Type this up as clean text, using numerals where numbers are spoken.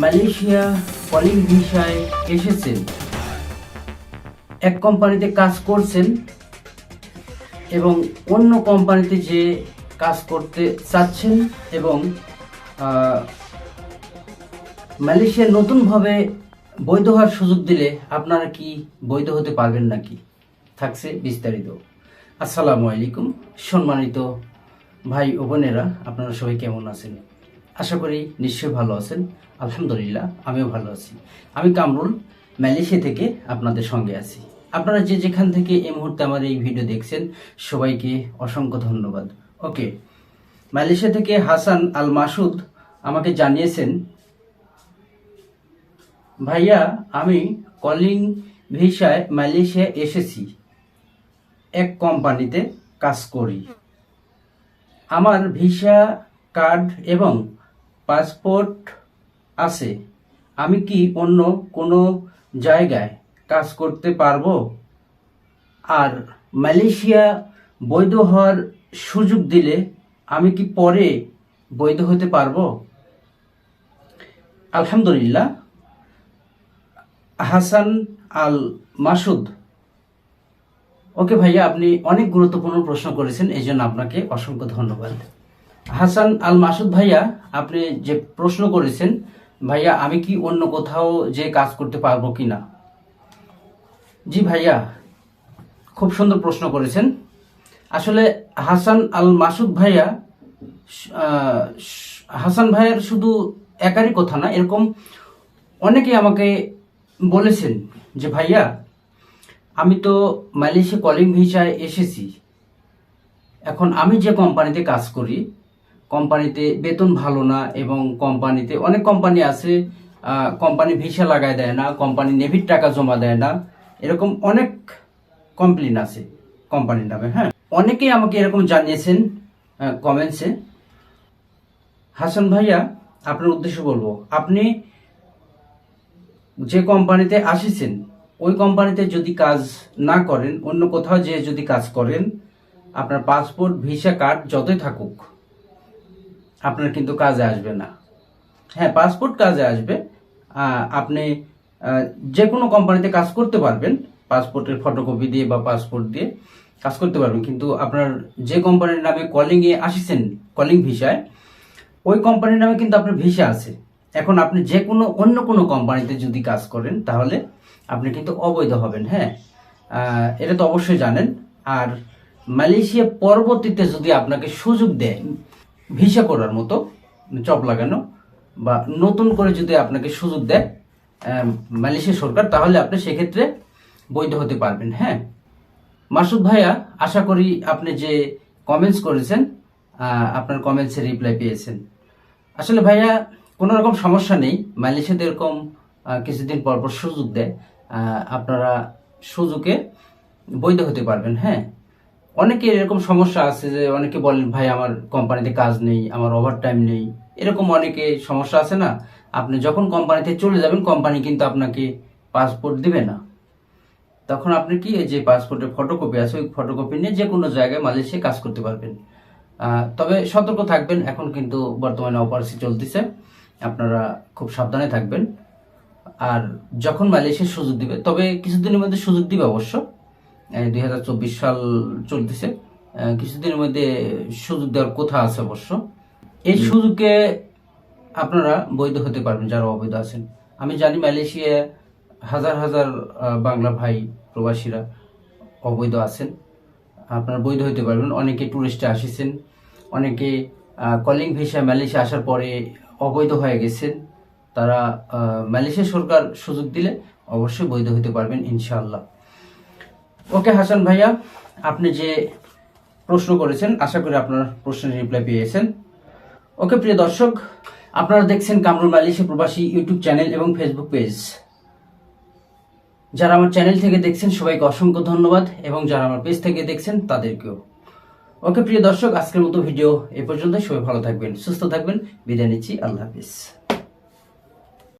Malaysia calling ভিসায় এসেছেন, এক কোম্পানিতে কাজ করছেন এবং অন্য কোম্পানিতে যে কাজ করতে চাচ্ছেন এবং মালয়েশিয়ার নতুনভাবে বৈধ হওয়ার সুযোগ দিলে আপনারা কি বৈধ হতে পারবেন নাকি, থাকছে বিস্তারিত। আসসালামু আলাইকুম সম্মানিত ভাই ও বোনেরা, আপনারা সবাই কেমন আছেন? আশা করি নিশ্চয়ই ভালো আছেন। আলহামদুলিল্লাহ আমিও ভালো আছি। আমি কামরুল মালয়েশিয়া থেকে আপনাদের সঙ্গে আছি। আপনারা যে যেখান থেকে এই মুহূর্তে আমার এই ভিডিও দেখছেন সবাইকে অসংখ্য ধন্যবাদ। ওকে, মালয়েশিয়া থেকে হাসান আল মাসুদ আমাকে জানিয়েছেন, ভাইয়া আমি কলিং ভিসায় মালয়েশিয়া এসেছি, এক কোম্পানিতে কাজ করি। আমার ভিসা কার্ড এবং পাসপোর্ট আছে। আমি কি অন্য কোনো জায়গায় কাজ করতে পারবো? আর মালয়েশিয়া বৈধ হওয়ার সুযোগ দিলে আমি কি পরে বৈধ হতে পারবো? আলহামদুলিল্লাহ, হাসান আল মাসুদ। ওকে ভাইয়া, আপনি অনেক গুরুত্বপূর্ণ প্রশ্ন করেছেন, এই জন্য আপনাকে অসংখ্য ধন্যবাদ। হাসান আল মাসুদ ভাইয়া, আপনি যে প্রশ্ন করেছেন, ভাইয়া আমি কি অন্য কোথাও যে কাজ করতে পারবো কিনা? জি ভাইয়া, খুব সুন্দর প্রশ্ন করেছেন। আসলে হাসান আল মাসুদ ভাইয়া, হাসান ভাইয়ার শুধু একারই কথা না, এরকম অনেকে আমাকে বলেছেন যে ভাইয়া আমি তো মালয়েশিয়া কলিং ভিসায় এসেছি, এখন আমি যে কোম্পানিতে কাজ করি কোম্পানিতে বেতন ভালো না এবং কোম্পানিতে অনেক কোম্পানি আছে কোম্পানি ভিসা লাগায় দেয় না, কোম্পানি নেভির টাকা জমা দেয় না, এরকম অনেক কমপ্লেন আছে কোম্পানির নামে। হ্যাঁ, অনেকেই আমাকে এরকম জানিয়েছেন কমেন্টসে। হাসান ভাইয়া, আপনার উদ্দেশ্য বলবো, আপনি যে কোম্পানিতে আসিছেন ওই কোম্পানিতে যদি কাজ না করেন, অন্য কোথাও যে যদি কাজ করেন, আপনার পাসপোর্ট ভিসা কার্ড যতই থাকুক আপনার কিন্তু কাজে আসবে না। হ্যাঁ, পাসপোর্ট কাজে আসবে, আপনি যে কোনো কোম্পানিতে কাজ করতে পারবেন, পাসপোর্টের ফটোকপি দিয়ে বা পাসপোর্ট দিয়ে কাজ করতে পারবেন, কিন্তু আপনার যে কোম্পানির নামে কলিংয়ে আসিছেন কলিং ভিসায়, ওই কোম্পানির নামে কিন্তু আপনার ভিসা আছে। এখন আপনি যে কোনো অন্য কোনো কোম্পানিতে যদি কাজ করেন তাহলে আপনি কিন্তু অবৈধ হবেন। হ্যাঁ, এটা তো অবশ্যই জানেন। আর মালয়েশিয়া পরবর্তীতে যদি আপনাকে সুযোগ দেয় ভিসা করার মতো, চপ লাগানো বা নতুন করে যদি আপনাকে সুযোগ দেয় মালয়েশিয়া সরকার, তাহলে আপনি সেক্ষেত্রে বৈধ হতে পারবেন। হ্যাঁ মাসুদ ভাইয়া, আশা করি আপনি যে কমেন্টস করেছেন আপনার কমেন্টসের রিপ্লাই পেয়েছেন। আসলে ভাইয়া কোনো রকম সমস্যা নেই, মালয়েশিয়াতে এরকম কিছুদিন পর পর সুযোগ দেয়, আপনারা সুযোগে বৈধ হতে পারবেন। হ্যাঁ, অনেকে এরকম সমস্যা আছে যে অনেকে বলেন ভাই আমার কোম্পানিতে কাজ নেই, আমার ওভারটাইম নেই, এরকম অনেকে সমস্যা আছে না। আপনি যখন কোম্পানিতে চলে যাবেন কোম্পানি কিন্তু আপনাকে পাসপোর্ট দিবে না, তখন আপনি কি যে পাসপোর্টের ফটোকপি আছে ওই ফটোকপি নিয়ে যে কোনো জায়গায় মালয়েশিয়া কাজ করতে পারবেন। তবে সতর্ক থাকবেন, এখন কিন্তু বর্তমানে অপারেশন চলতেছে, আপনারা খুব সাবধানে থাকবেন। আর যখন মালয়েশিয়া সুযোগ দিবে, তবে কিছুদিনের মধ্যে সুযোগ দিবে অবশ্য, 2024 সাল চলতেছে, কিছুদিনের মধ্যে সুযোগ দেওয়ার কথা আছে অবশ্য। এই সুযোগে আপনারা বৈধ হতে পারবেন যারা অবৈধ আছেন। আমি জানি মালয়েশিয়া হাজার হাজার বাংলা ভাই প্রবাসীরা অবৈধ আছেন, আপনারা বৈধ হতে পারবেন। অনেকে টুরিস্টে আসিছেন, অনেকে কলিং ভিসা মালয়েশিয়া আসার পরে অবৈধ হয়ে গেছেন, তারা মালয়েশিয়া সরকার সুযোগ দিলে অবশ্যই বৈধ হতে পারবেন ইনশাআল্লাহ। ওকে হাসান ভাইয়া, আপনি যে প্রশ্ন করেছেন আশা করি আপনার প্রশ্নের রিপ্লাই পেয়েছেন। ওকে প্রিয় দর্শক, আপনারা দেখছেন কামরুল মালয়েশিয়া প্রবাসী ইউটিউব চ্যানেল এবং ফেসবুক পেজ। যারা আমার চ্যানেল থেকে দেখছেন সবাইকে অসংখ্য ধন্যবাদ এবং যারা আমার পেজ থেকে দেখছেন তাদেরকেও। ওকে প্রিয় দর্শক, আজকের মতো ভিডিও এ পর্যন্ত। সবাই ভালো থাকবেন, সুস্থ থাকবেন, বিদায় নিচ্ছি, আল্লাহ হাফিজ।